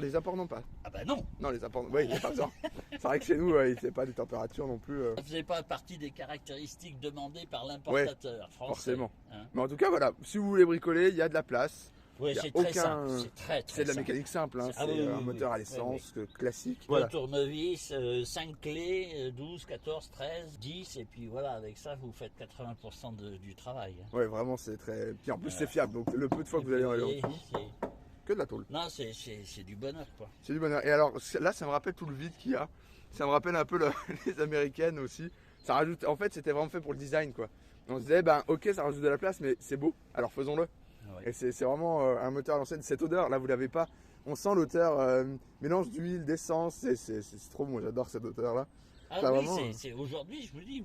les apports non pas. Ah ben non. Non, les apports, oui, il n'y a pas besoin. C'est vrai que chez nous, il ne pas des températures non plus. Ça faisait pas partie des caractéristiques demandées par l'importateur français. forcément. Hein. Mais en tout cas, voilà, si vous voulez bricoler, il y a de la place. Oui, Y a c'est très aucun- simple. C'est très C'est de la simple. mécanique simple, hein. Ah C'est oui, oui, un oui, moteur à oui, l'essence oui. classique. Le Voilà. tournevis, 5 clés, 12, 14, 13, 10, et puis voilà, avec ça, vous faites 80% du travail. Hein. Ouais, vraiment, c'est très. Puis en plus, Voilà. c'est fiable. Donc, le peu de fois que vous allez en aller en Et dessous, c'est- que de la tôle. Non, c'est du bonheur, quoi. C'est du bonheur. Et alors, là, ça me rappelle tout le vide qu'il y a. Ça me rappelle un peu les américaines aussi. Ça rajoute. En fait, c'était vraiment fait pour le design, quoi. On se disait, ben, ok, ça rajoute de la place, mais c'est beau. Alors, faisons-le. Ouais. Et c'est vraiment un moteur à l'ancienne. Cette odeur, là, vous l'avez pas. On sent l'odeur mélange d'huile, d'essence. C'est trop bon. J'adore cette odeur-là. Ah Ça, oui, vraiment, c'est aujourd'hui, je vous dis,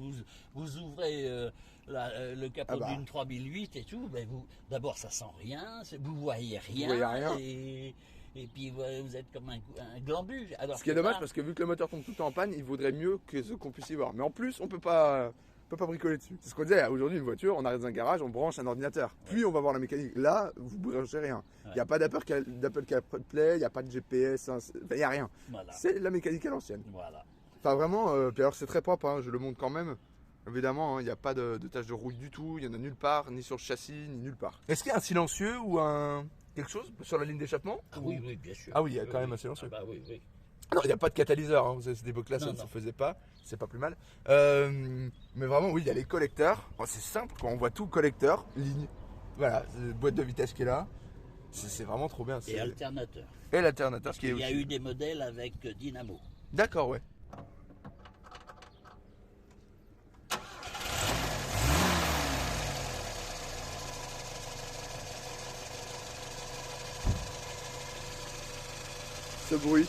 vous ouvrez le capot Ah bah. d'une 3008 et tout, ben d'abord ça sent rien, vous voyez rien, voyez rien. Et puis vous êtes comme un glandu. Alors Ce qui est que dommage là, parce que vu que le moteur tombe tout le temps en panne, il vaudrait mieux que ce qu'on puisse y voir. Mais en plus, on peut pas bricoler dessus. C'est ce qu'on disait. Aujourd'hui, une voiture, on arrive dans un garage, on branche un ordinateur. Puis on va voir la mécanique. Là, vous branchez rien. Il n'y a pas d'Apple CarPlay, il n'y a pas de GPS, il n'y a rien. voilà, C'est la mécanique à l'ancienne. voilà. Enfin, vraiment, puis alors c'est très propre, hein, je le montre quand même. Évidemment, hein, il n'y a pas de tache de rouille du tout, il n'y en a nulle part, ni sur le châssis, ni nulle part. Est-ce qu'il y a un silencieux ou quelque chose sur la ligne d'échappement? Ah oui, oui, bien sûr. Ah oui, il y a quand même un silencieux. Ah bah oui, oui. Non, il n'y a pas de catalyseur, hein. Cette époque-là, ça Non, ne se non. faisait pas, c'est pas plus mal. Mais vraiment, oui, il y a les collecteurs. Bon, c'est simple, quand on voit tout, collecteur, ligne. Voilà, boîte de vitesse qui est là. C'est vraiment trop bien. Et alternateur. Et l'alternateur qui est Il y a aussi. eu des modèles avec dynamo. D'accord, ouais. Ce bruit,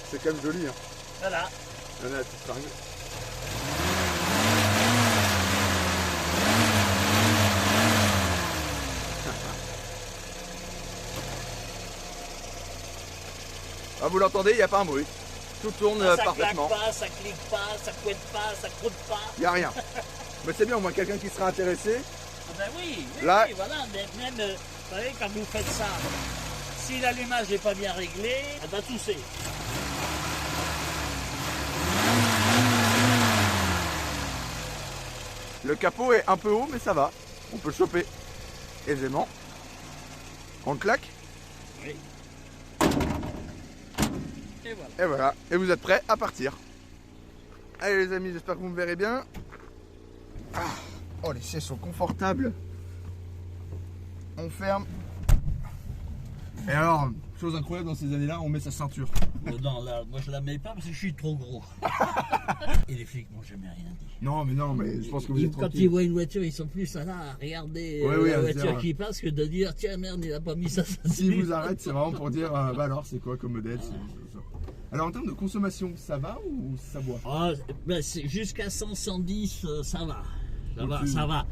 c'est quand même joli, hein. Voilà. Il y en a tout fringue. Ah, vous l'entendez, il n'y a pas un bruit. Tout tourne Ça parfaitement. claque pas, ça clique pas, ça couette pas, ça croûte pas. Il n'y a rien. Mais c'est bien, au moins quelqu'un qui sera intéressé. Ah ben oui, oui, Là- oui, voilà, mais même, vous savez, quand vous faites ça, si l'allumage n'est pas bien réglé, elle va tousser. Le capot est un peu haut, mais ça va. On peut le choper aisément. On le claque. Oui. Et voilà. Et voilà. Et vous êtes prêts à partir. Allez les amis, j'espère que vous me verrez bien. Ah. Oh, les sièges sont confortables. On ferme. Et alors, chose incroyable dans ces années-là, on met sa ceinture. Non, là, moi je la mets pas parce que je suis trop gros. Et les flics m'ont jamais rien dit. Non, mais je pense que vous êtes Quand ils tranquille. voient une voiture, ils sont plus là à regarder Ouais, oui, la à se voiture dire, qui passe que de dire tiens merde, il a pas mis ça. Si vous arrêtez, c'est vraiment pour dire, bah alors, c'est quoi comme modèle c'est ça. Alors, en termes de consommation, ça va ou ça boit? Ah, ben, jusqu'à 100, 110, ça va. Ça va, Ok. ça va.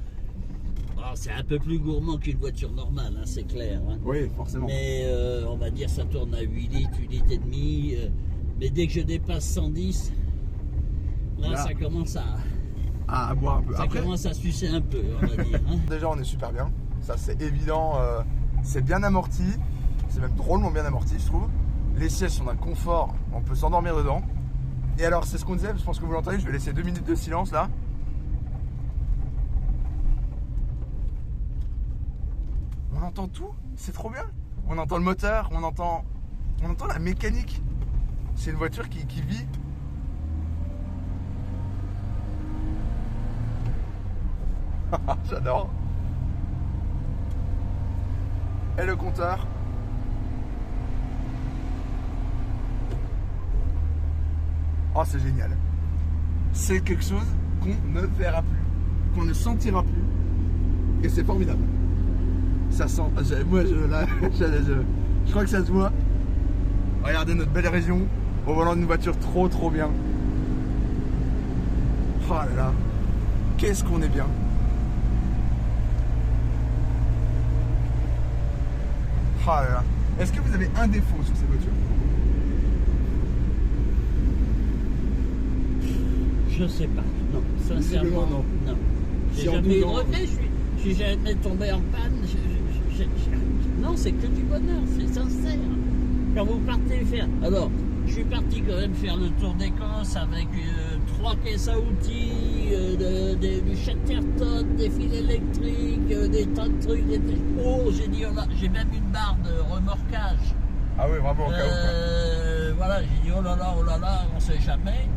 Bon, c'est un peu plus gourmand qu'une voiture normale, hein, c'est clair. Hein. Oui, forcément. Mais on va dire ça tourne à 8 litres, 8 litres et demi. Mais dès que je dépasse 110, là, Là. ça commence À boire un peu. ça Après, commence à sucer un peu, on va dire. Hein. déjà, on est super bien. Ça, c'est évident. C'est bien amorti. C'est même drôlement bien amorti, je trouve. Les sièges sont d'un confort. On peut s'endormir dedans. Et alors, c'est ce qu'on disait. Je pense que vous l'entendez. Je vais laisser 2 minutes de silence là. On entend tout. C'est trop bien. On entend le moteur. On entend la mécanique. C'est une voiture qui vit. J'adore. Et le compteur. Oh, c'est génial. C'est quelque chose qu'on ne verra plus, qu'on ne sentira plus. Et c'est formidable. Ça sent. Moi, je crois que ça se voit. Regardez notre belle région au volant d'une voiture trop bien. Oh là là. Qu'est-ce qu'on est bien. Oh là là. Est-ce que vous avez un défaut sur cette voiture? Je sais pas. Non, sincèrement, non. non. J'ai Si en jamais eu 12 de ans, regret, je suis jamais tombé en panne. Non, c'est que du bonheur, c'est sincère. Quand vous partez faire. Alors, je suis parti quand même faire le tour d'Écosse avec 3 caisses à outils, du Chatterton, des fils électriques, des tas de trucs. Oh, j'ai dit, j'ai même une barre de remorquage. Ah oui, vraiment au cas où. Voilà, j'ai dit, oh là là, on sait jamais.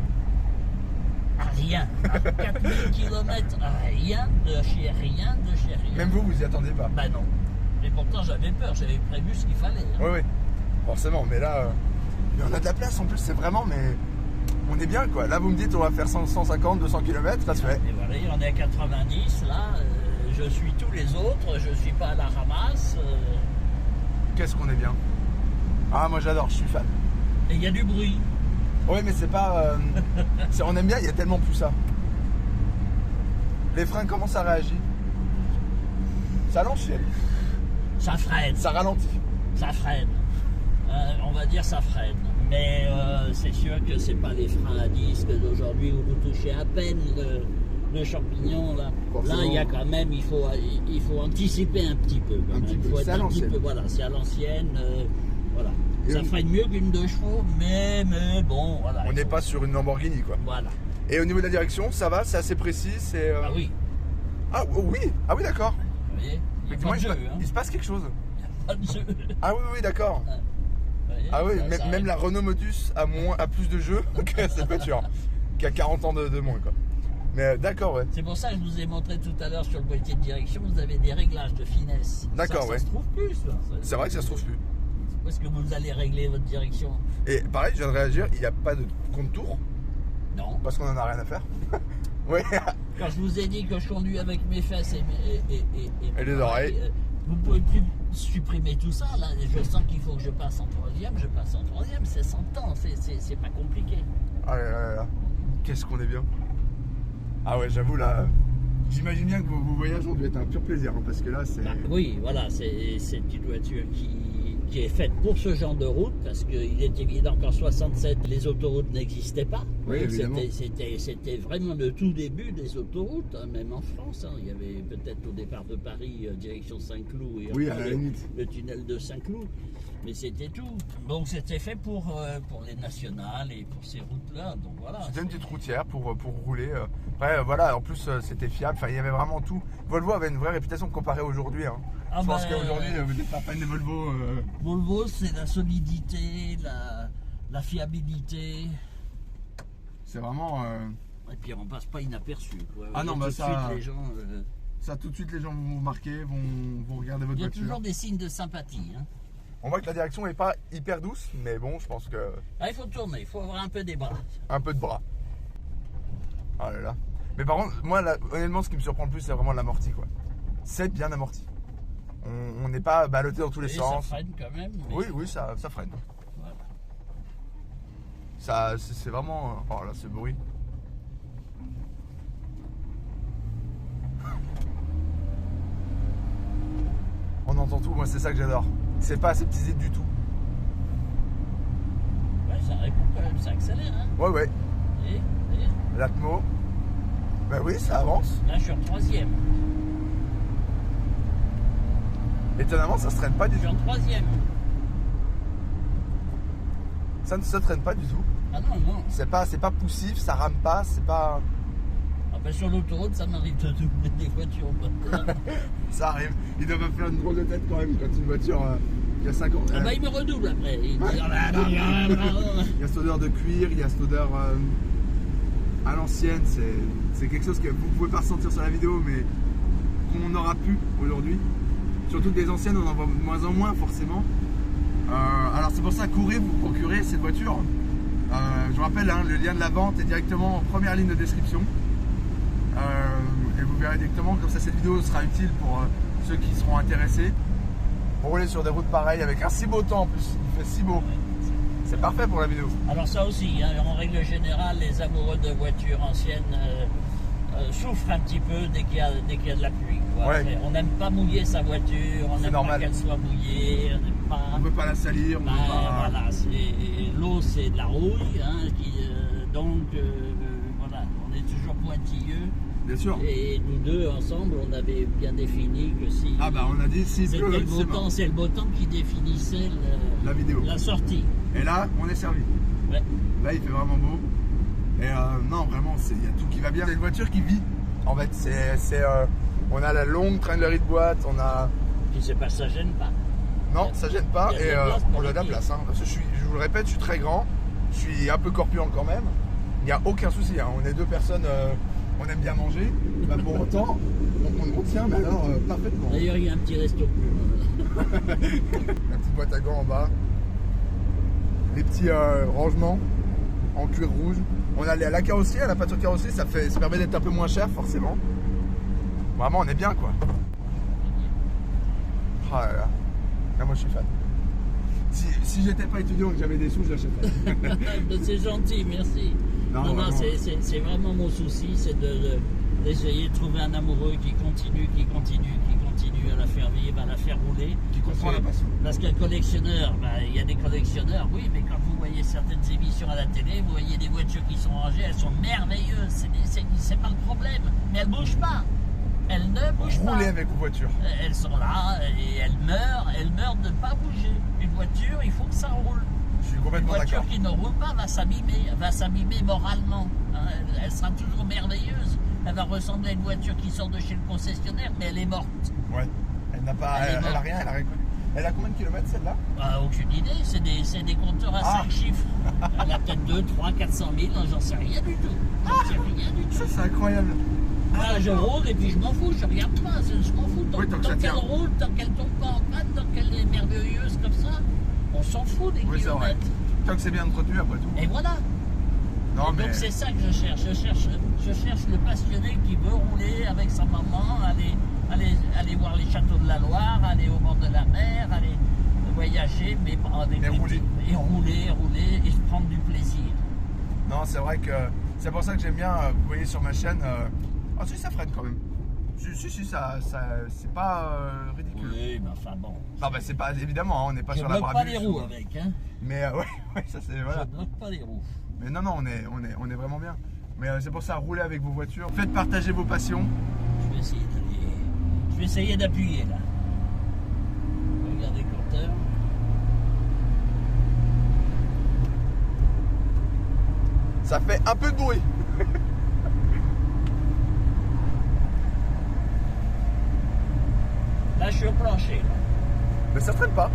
Rien. À 4000 km, rien de chez rien. Même vous y attendez pas. Ben non. Et pourtant, j'avais peur, j'avais prévu ce qu'il fallait. Hein. Oui, forcément, mais là, mais on a de la place en plus, c'est vraiment, mais on est bien quoi. Là, vous me dites, on va faire 150, 200 km, ça se fait. Et voilà, on est à 90, là, je suis tous les autres, je suis pas à la ramasse. Qu'est-ce qu'on est bien. Ah, moi j'adore, je suis fan. Et il y a du bruit. Oui, mais c'est pas. On aime bien, il y a tellement plus ça. Les freins, comment ça réagit? Ça l'enchaîne. Ça freine. Ça ralentit. Ça freine. On va dire ça freine. Mais c'est sûr que c'est pas les freins à disque d'aujourd'hui où vous touchez à peine le champignon. Là, Forcément. là il y a quand même, il faut anticiper un petit peu. Quand Un même. petit peu. Il faut C'est être à un petit l'ancienne. peu, voilà, c'est à l'ancienne. Voilà. Et Ça on- freine mieux qu'une 2 chevaux, mais bon, voilà. On il n'est faut- pas sur une Lamborghini quoi. Voilà. Et au niveau de la direction, ça va, c'est assez précis, c'est. Ah oui. Ah oui, ah oui, d'accord. Vous voyez, il n'y a Effectivement, pas de jeu. Hein. il se passe quelque chose. Il n'y a pas de jeu. Ah oui, d'accord. Vous voyez, Ah oui, ça même la Renault Modus a plus de jeux que cette voiture, qui a 40 ans de moins quoi. Mais d'accord, ouais. C'est pour ça que je vous ai montré tout à l'heure sur le boîtier de direction, vous avez des réglages de finesse. D'accord, ça ouais. Ça se trouve plus, ça. C'est vrai que ça se trouve plus. Où est-ce que vous allez régler votre direction? Et pareil, je viens de réagir, il n'y a pas de compte-tour, Non. parce qu'on en a rien à faire. Oui, Quand je vous ai dit que je conduis avec mes fesses Et les oreilles. Vous pouvez plus supprimer tout ça, là. Je sens qu'il faut que je passe en troisième, c'est 100 ans, c'est pas compliqué. ah là là là. Qu'est-ce qu'on est bien. Ah ouais, j'avoue là, j'imagine bien que vos voyages ont dû être un pur plaisir, hein, parce que là c'est... Bah, oui, voilà, c'est une voiture qui est faite pour ce genre de route, parce qu'il est évident qu'en 67, les autoroutes n'existaient pas. Oui, évidemment. C'était vraiment le tout début des autoroutes, hein, même en France. Hein. Il y avait peut-être au départ de Paris, direction Saint-Cloud, et Oui, enfin, à la limite. le tunnel de Saint-Cloud. Mais c'était tout. Donc c'était fait pour les nationales et pour ces routes-là. Donc voilà. C'était une petite routière pour rouler. Après, voilà, en plus c'était fiable, enfin il y avait vraiment tout. Volvo avait une vraie réputation comparée aujourd'hui. Hein. Ah Je pense ben, qu'aujourd'hui, vous n'êtes pas fan des Volvo. Volvo, c'est la solidité, la fiabilité. C'est vraiment... Et puis on passe pas inaperçu. Quoi. Ah non, Et bah tout de ça- suite, les gens, Ça, tout de suite, les gens vont vous marquer, vont regarder votre il y a voiture. toujours des signes de sympathie. Hein. On voit que la direction n'est pas hyper douce, mais bon, je pense que... Ah, il faut tourner, il faut avoir un peu des bras. Un peu de bras. Oh là là. Mais par contre, moi, là, honnêtement, ce qui me surprend le plus, c'est vraiment l'amorti, quoi. C'est bien amorti. On n'est pas ballotté dans tous les Et sens. ça freine quand même. mais- Oui, ça freine. Voilà. Ça, c'est vraiment... Oh là, ce bruit. On entend tout, moi c'est ça que j'adore. C'est pas aseptisé du tout. Ouais, ça répond quand même, ça accélère. Hein. Ouais, Et l'atmo. Ben oui, ça avance. là, je suis en troisième. Étonnamment, ça se traîne pas du Je suis tout. en troisième. Ça ne se traîne pas du tout. Ah non, non. C'est pas poussif, ça rame pas, c'est pas... Ah ben, sur l'autoroute, ça m'arrive de doubler des voitures. Ça arrive. Ils doivent faire une drôle de tête quand même quand une voiture il y a 5 ans. Ah bah, il me redouble après. Il me dit, ah bah, non, non, non, non. Il y a cette odeur de cuir, il y a cette odeur à l'ancienne. C'est quelque chose que vous pouvez pas ressentir sur la vidéo, mais qu'on n'aura plus aujourd'hui. Surtout que les anciennes, on en voit de moins en moins forcément. Alors c'est pour ça, courez vous procurer cette voiture. Je vous rappelle, hein, le lien de la vente est directement en première ligne de description. Et vous verrez directement, comme ça cette vidéo sera utile pour ceux qui seront intéressés. Pour rouler sur des routes pareilles avec un si beau temps en plus, il fait si beau. C'est parfait pour la vidéo. Alors ça aussi, hein, en règle générale, les amoureux de voitures anciennes souffrent un petit peu dès qu'il y a de la pluie. Quoi. Ouais. On n'aime pas mouiller sa voiture, on n'aime pas qu'elle soit mouillée, On ne veut pas la salir, on veut pas... Voilà, l'eau c'est de la rouille, hein, donc voilà, on est toujours pointilleux. Bien sûr. Et nous deux ensemble, on avait bien défini que si... Ah bah on a dit si c'est le beau temps, c'est le beau temps qui définissait la vidéo. La sortie. Et là, on est servi. Ouais. Là, il fait vraiment beau. Et non, vraiment, il y a tout qui va bien. C'est une voiture qui vit. En fait, on a la longue traînerie de boîte, on a... Puis c'est pas, ça gêne pas. Non, ça gêne pas. Il y a Et de la place pour on a de la les place. Hein, parce que je vous le répète, je suis très grand. Je suis un peu corpulent quand même. Il n'y a aucun souci. Hein. On est deux personnes, on aime bien manger. Bah, pour autant, on tient, mais alors parfaitement. D'ailleurs, il y a un petit resto. La petite boîte à gants en bas. Les petits rangements en cuir rouge. On a la carrosserie, la peinture carrosserie, ça permet d'être un peu moins cher forcément. Vraiment, on est bien quoi. Oh là là. Là, moi je suis fan. Si j'étais pas étudiant et que j'avais des sous, je l'achèterais. C'est gentil, merci. Non, c'est vraiment mon souci, c'est d'essayer de trouver un amoureux qui continue à la faire vivre, à la faire rouler. Qui comprend la passion. Parce qu'un collectionneur, il y a des collectionneurs, oui, mais quand vous voyez certaines émissions à la télé, vous voyez des voitures qui sont rangées, elles sont merveilleuses, c'est pas le problème, mais elles bougent pas. Elles ne bougent pas. Rouler avec vos voitures. Elles sont là et elles meurent de ne pas bouger. Une voiture, il faut que ça roule. Je suis Une complètement voiture d'accord. qui ne roule pas va s'abîmer moralement. Hein, elle sera toujours merveilleuse. Elle va ressembler à une voiture qui sort de chez le concessionnaire, mais elle est morte. Ouais. Elle n'a pas. Elle est Elle a morte. rien, elle a rien connu. Elle a combien de kilomètres celle-là? Aucune idée, c'est des compteurs à 5 chiffres. Elle a peut-être 2, 3, 400 000, j'en sais rien du tout. J'en sais rien du tout. Ça c'est incroyable. Ah, je roule et puis je m'en fous, je regarde pas, je m'en fous. Tant, Oui, tant que ça tant qu'elle tient. roule, tant qu'elle tombe pas en panne, tant qu'elle est merveilleuse comme ça, on s'en fout des Oui, c'est vrai. kilomètres. Tant que c'est bien entretenu après tout. Et voilà. Non, Et mais. donc c'est ça que je cherche. Je cherche le passionné qui veut rouler avec sa maman, aller voir les châteaux de la Loire, aller au bord de la mer, aller voyager, mais avec Et rouler. et rouler et se prendre du plaisir. Non, c'est vrai que. C'est pour ça que j'aime bien, vous voyez sur ma chaîne. Ah si, ça freine quand même. Si, ça c'est pas ridicule. Oui, mais enfin bon. Non, bah c'est pas. Évidemment, hein, on n'est pas Je sur la bloque Brabus. pas les roues avec, hein. Mais ouais, ça c'est. Voilà. Je bloque pas les roues. Mais non, on est vraiment bien. Mais c'est pour ça, roulez avec vos voitures. Faites partager vos passions. Je vais essayer d'appuyer là. Regardez le compteur. Ça fait un peu de bruit. Là, je suis au plancher. Là. Mais ça freine pas.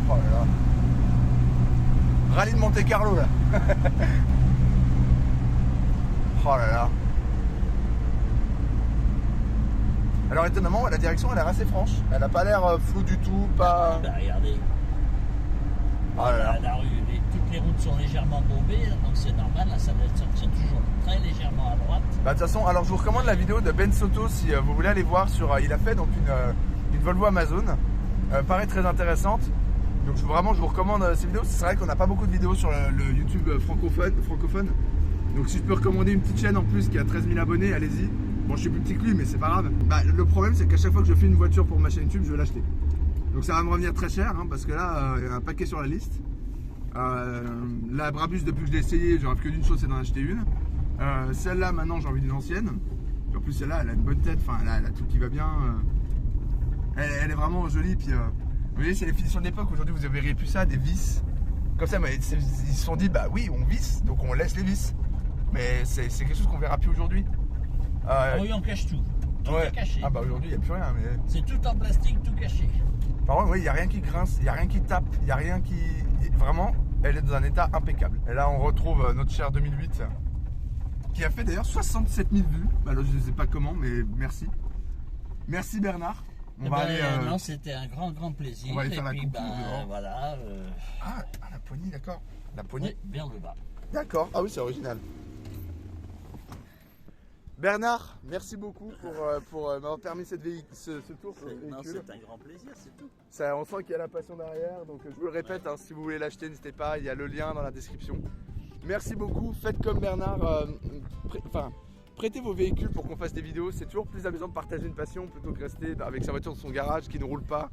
Oh là là. Rallye de Monte Carlo là. Oh là là. Alors étonnamment, la direction elle a l'air assez franche. Elle a pas l'air floue du tout, pas. Bah, regardez. Oh là là. La rue, toutes les routes sont légèrement bombées, donc c'est normal. Là, ça tient toujours très légèrement à droite. Bah de toute façon, alors je vous recommande la vidéo de Ben Soto si vous voulez aller voir sur. Il a fait donc une Volvo Amazon. Paraît très intéressante. Donc je vous recommande ces vidéos. C'est vrai qu'on n'a pas beaucoup de vidéos sur le YouTube francophone. Donc si je peux recommander une petite chaîne en plus qui a 13 000 abonnés, allez-y. Bon, je suis plus petit que lui, mais c'est pas grave. Bah, le problème, c'est qu'à chaque fois que je fais une voiture pour ma chaîne YouTube, je vais l'acheter. Donc ça va me revenir très cher, hein, parce que là, il y a un paquet sur la liste. La Brabus, depuis que je l'ai essayé, j'aurais que d'une chose, c'est d'en acheter une. Celle-là, maintenant, j'ai envie d'une ancienne. En plus, celle-là, elle a une bonne tête, enfin, elle a tout qui va bien. Elle est vraiment jolie. Puis, vous voyez, c'est les finitions de l'époque. Aujourd'hui, vous verrez plus ça, des vis. Comme ça, mais ils se sont dit, bah oui, on visse, donc on laisse les vis. Mais c'est quelque chose qu'on verra plus aujourd'hui. Oui, on cache tout. Tout Ouais. est caché. Ah bah aujourd'hui, il n'y a plus rien. Mais... C'est tout en plastique, tout caché. Par contre, oui, il n'y a rien qui grince, il n'y a rien qui tape, il n'y a rien qui... Vraiment, elle est dans un état impeccable. Et là, on retrouve notre chère 2008. qui a fait d'ailleurs 67 000 vues. Alors je ne sais pas comment, mais merci. Merci Bernard. On va aller. Non, c'était un grand plaisir. On va aller faire la puis, coucou dehors. voilà. Ah, la poignée, d'accord. La poignée. Oui, vers le bas. D'accord. Ah oui, c'est original. Bernard, merci beaucoup pour m'avoir permis ce tour sur le véhicule. Non, c'est un grand plaisir, c'est tout. Ça, on sent qu'il y a la passion derrière, donc je vous le répète, hein, si vous voulez l'acheter, n'hésitez pas, il y a le lien dans la description. Merci beaucoup, faites comme Bernard, prêtez vos véhicules pour qu'on fasse des vidéos, c'est toujours plus amusant de partager une passion plutôt que rester avec sa voiture dans son garage qui ne roule pas.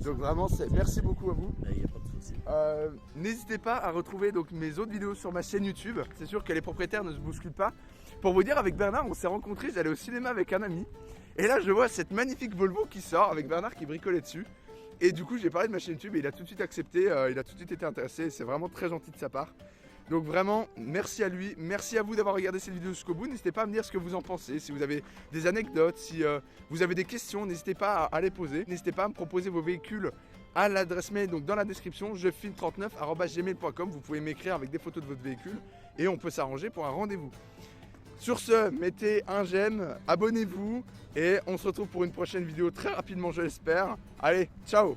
Donc vraiment, merci beaucoup à vous. Il n'y a pas de souci. N'hésitez pas à retrouver donc mes autres vidéos sur ma chaîne YouTube, c'est sûr que les propriétaires ne se bousculent pas. Pour vous dire, avec Bernard, on s'est rencontrés, j'allais au cinéma avec un ami. Et là, je vois cette magnifique Volvo qui sort avec Bernard qui bricolait dessus. Et du coup, j'ai parlé de ma chaîne YouTube et il a tout de suite accepté, il a tout de suite été intéressé. C'est vraiment très gentil de sa part. Donc vraiment, merci à lui. Merci à vous d'avoir regardé cette vidéo jusqu'au bout. N'hésitez pas à me dire ce que vous en pensez. Si vous avez des anecdotes, si vous avez des questions, n'hésitez pas à les poser. N'hésitez pas à me proposer vos véhicules à l'adresse mail, donc dans la description, jefilm39@gmail.com. Vous pouvez m'écrire avec des photos de votre véhicule et on peut s'arranger pour un rendez-vous. Sur ce, mettez un j'aime, abonnez-vous et on se retrouve pour une prochaine vidéo très rapidement, je l'espère. Allez, ciao!